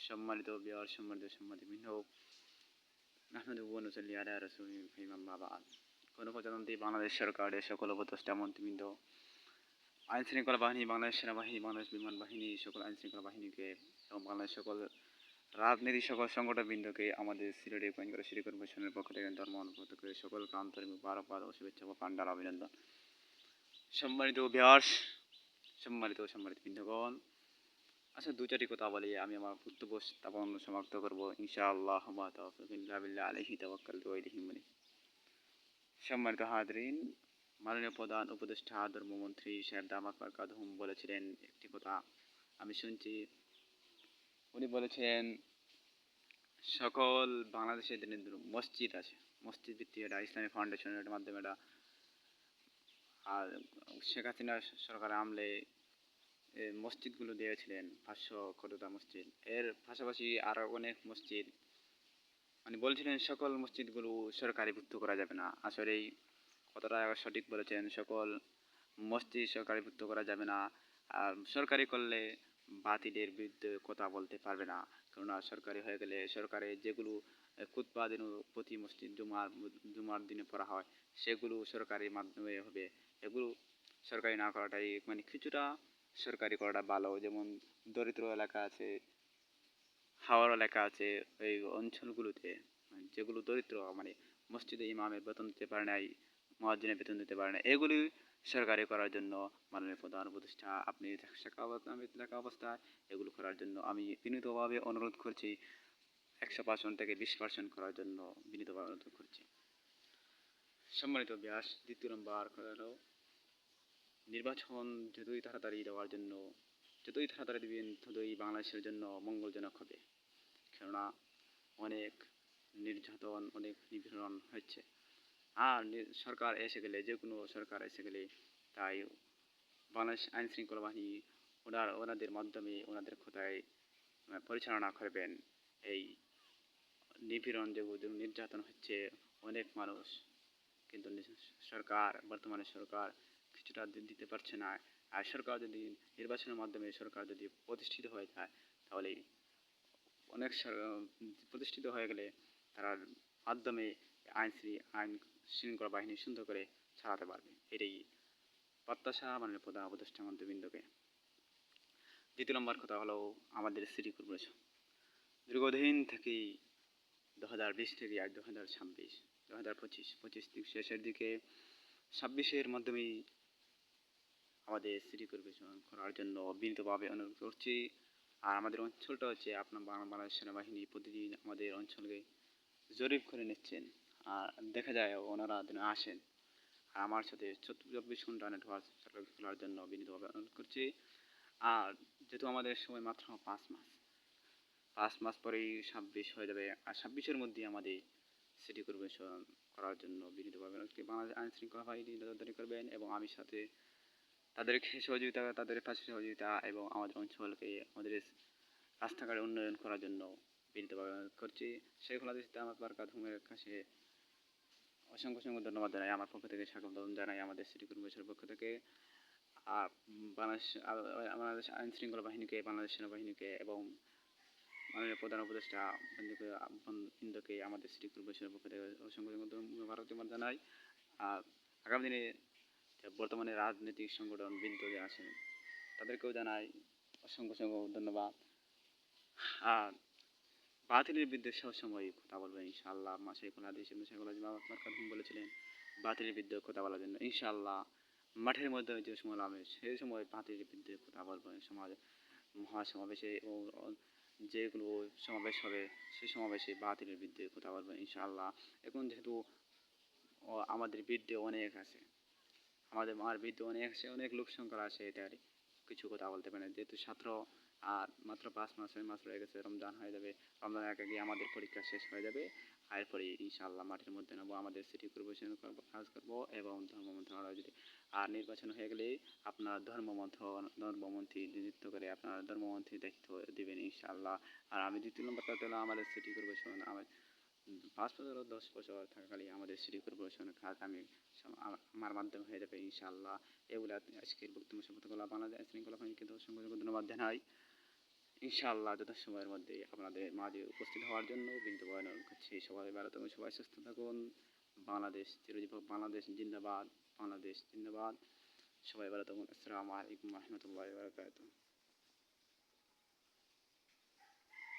সম্মানিত বিহার সম্মানিত সম্মানিত আহমেদুল নসল্লি আলা রসুল ইমাম বাবা গণপ্রজাতন্ত্রী বাংলাদেশ সরকারের সকল উপদেষ্টা মন্ত্রীবৃন্দ, আইন শৃঙ্খলা বাহিনী, বাংলাদেশ সেনাবাহিনী, বাংলাদেশ বিমান বাহিনী, সকল আইন শৃঙ্খলা বাহিনীকে এবং বাংলাদেশ সকল রাজনীতি সকল সংগঠনবৃন্দকে আমাদের সিলেটে পয়েন্ট সিটি কর্পোরেশনের পক্ষ থেকে ধর্ম অনুভূত করে সকলকে আন্তরিক মুবারকবাদ ও শুভেচ্ছা ও পান্ডার অভিনন্দন। সম্মানিত বিহার সম্মানিত বৃন্দগণ, আচ্ছা দু চারটি কথা বলি আমি আমার বক্তব্য স্থাপন সমাপ্ত করবো ইনশাআল্লাহ। আলাইহি তাওয়াক্কালতু ওয়া ইলাইহি মুনীব। সম্মানিত হাজরিন, মাননীয় প্রধান উপদেষ্টা ধর্মমন্ত্রী সাহেব দামাত বারকাতুহুম বলেছিলেন একটি কথা আমি শুনছি। উনি বলেছেন সকল বাংলাদেশের যে মসজিদ আছে, মসজিদ ভিত্তিক এটা ইসলামী ফাউন্ডেশনের মাধ্যমে এটা, আর শেখ হাসিনা সরকারের আমলে মসজিদগুলো দিয়েছিলেন 500 মসজিদ। এর পাশাপাশি আরও অনেক মসজিদ মানে বলছিলেন সকল মসজিদগুলো সরকারিভুক্ত করা যাবে না। আসলে এই কথাটা সঠিক বলেছেন, সকল মসজিদ সরকারিভুক্ত করা যাবে না। আর সরকারি করলে বাতিলের বিরুদ্ধে কথা বলতে পারবে না, কেননা সরকারি হয়ে গেলে সরকারে যেগুলো খুতবা দিন প্রতি মসজিদ জুমার দিনে পড়া হয় সেগুলো সরকারি মাধ্যমে হবে। এগুলো সরকারি না করাটাই মানে কিছুটা সরকারি করাটা ভালো। যেমন দরিদ্র এলাকা আছে, হাওড় এলাকা আছে, এই অঞ্চলগুলোতে যেগুলো দরিদ্র মানে মসজিদে ইমামের বেতন দিতে পারে নাই, মুয়াজ্জিনের বেতন দিতে পারে না, এগুলি সরকারি করার জন্য মাননীয় প্রধান উপদেষ্টা আপনি থাকা অবস্থায় এগুলো করার জন্য আমি বিনীতভাবে অনুরোধ করছি। 100% থেকে 20% করার জন্য বিনীতভাবে অনুরোধ করছি। সম্মানিত ব্যাস, দ্বিতীয় নম্বর কথা হলো নির্বাচন যতই তাড়াতাড়ি দেওয়ার জন্য, যতই তাড়াতাড়ি দিবেন ততই বাংলাদেশের জন্য মঙ্গলজনক হবে। কেননা অনেক নির্যাতন, অনেক নিপীড়ন হচ্ছে। আর সরকার এসে গেলে, যে কোনো সরকার এসে গেলে, তাই বাংলাদেশ আইন শৃঙ্খলা বাহিনী ওনাদের মাধ্যমে ওনাদের কথায় পরিচালনা করবেন। এই নিপীড়ন যে নির্যাতন হচ্ছে অনেক মানুষ, কিন্তু সরকার বর্তমানে সরকার কিছুটা দিতে পারছে না। আর সরকার যদি নির্বাচনের মাধ্যমে সরকার যদি প্রতিষ্ঠিত হয়ে যায়, তাহলে অনেক প্রতিষ্ঠিত হয়ে গেলে তার মাধ্যমে আইন শৃঙ্খলা বাহিনী সুন্দর করে চালাতে পারবে। এটাই প্রত্যাশা মাননীয় প্রধান উপদেষ্টা মন্ত্রীবৃন্দকে। দ্বিতীয় নম্বর কথা হলো আমাদের সিটি কর্পোরেশন দীর্ঘদিন থেকেই 2020 থেকে আজ 2026 2025 শেষের দিকে 26-এর মাধ্যমেই আমাদের সিটি কর্পোরেশন করার জন্য বিনীতভাবে অনুরোধ করছি। আর আমাদের অঞ্চলটা হচ্ছে আপনার বাংলাদেশ সেনাবাহিনী প্রতিদিন আমাদের অঞ্চলকে জরিপ করে নিচ্ছেন, আর দেখা যায় ওনারা আসেন আর আমার সাথে 24 ঘন্টা নেটওয়ার্ক খোলার জন্য বিনীতভাবে অনুরোধ করছি। আর যেহেতু আমাদের সময় মাত্র 5 মাস পরেই 26 হয়ে যাবে, আর 26-এর মধ্যে আমাদের সিটি কর্পোরেশন করার জন্য বিনীতভাবে বাংলাদেশ আইন শৃঙ্খলা বাহিনী নজরদারি করবেন এবং আমি সাথে তাদেরকে সহযোগিতা, তাদের পাশে সহযোগিতা এবং আমাদের অঞ্চলকে আমাদের রাস্তাঘাটের উন্নয়ন করার জন্য বিনীতভাবে অনুরোধ করছি। শেখুল হাদিস দামাত বারকাতুহুমের কাছে অসংখ্য ধন্যবাদ জানাই, আমার পক্ষ থেকে স্বাগত জানাই আমাদের সিটি কর্পোরেশনের পক্ষ থেকে। আর বাংলাদেশ আইন শৃঙ্খলা বাহিনীকে, বাংলাদেশ সেনাবাহিনীকে এবং মাননীয় প্রধান উপদেষ্টা বৃন্দকে আমাদের সিটি কর্পোরেশনের পক্ষ থেকে অসংখ্য ধন্যবাদ জানাই। আর আগামী দিনে বর্তমানে রাজনৈতিক সংগঠন বৃন্দ যে আছেন তাদেরকেও জানাই অসংখ্য ধন্যবাদ। আর বাতিলের বিরুদ্ধে সবসময় কথা বলবেন ইনশাআল্লাহ। শেখুল হাদিস বলেছিলেন বাতিলের বিরুদ্ধে কথা বলার জন্য। ইনশাআল্লাহ মাঠের মধ্যে যে সময় নামে সেই সময় বাতিলের বিরুদ্ধে কথা বলবেন। মহাসমাবেশে ও যেগুলো সমাবেশ হবে সেই সমাবেশে বাতিলের বিরুদ্ধে কথা বলবেন ইনশাআল্লাহ। এখন যেহেতু আমাদের বিরুদ্ধে অনেক আছে, আমার বিরুদ্ধে অনেক লোক সংখ্যা আছে, এটা কিছু কথা বলতে পারে না। যেহেতু ছাত্র আর মাত্র 5 মাস রয়ে গেছে, রমজান হয়ে যাবে, রমজানের আগে আমাদের পরীক্ষা শেষ হয়ে যাবে। এরপরে ইনশাআল্লাহ মাঠের মধ্যে নেবো, আমাদের সিটি কর্পোরেশন কাজ করবো এবং ধর্ম মন্ত্রণালয় যদি আর নির্বাচন হয়ে গেলে আপনার ধর্মমন্ত্রী নিযুক্ত করে আপনার ধর্মমন্ত্রী দায়িত্ব দেবেন ইনশাআল্লাহ। আর আমি দ্বিতীয় নম্বর কথা হলো আমাদের সিটি কর্পোরেশন 5 বছর ও 10 বছর থাকাকালীন আমাদের সিটি কর্পোরেশনের কাজ আমার মাধ্যমে হয়ে যাবে ইনশাআল্লাহ। এগুলো আজকের বক্তব্য সমাপ্ত করলাম। বাংলাদেশ আইন শৃঙ্খলা বাহিনীকে অসংখ্য ধন্যবাদ জানাই ইনশাআল্লাহ যথাসময়ের মধ্যেই আপনাদের মাঝে উপস্থিত হওয়ার জন্য বিনীত অনুরোধ করছি। সবাই ভালো থাকুন, সবাই সুস্থ থাকুন। বাংলাদেশ চিরজীবন, বাংলাদেশ জিন্দাবাদ, বাংলাদেশ জিন্দাবাদ। সবাই ভালো থাকুন। আসসালামু আলাইকুম ওয়া রাহমাতুল্লাহি ওয়া বারাকাতুহু।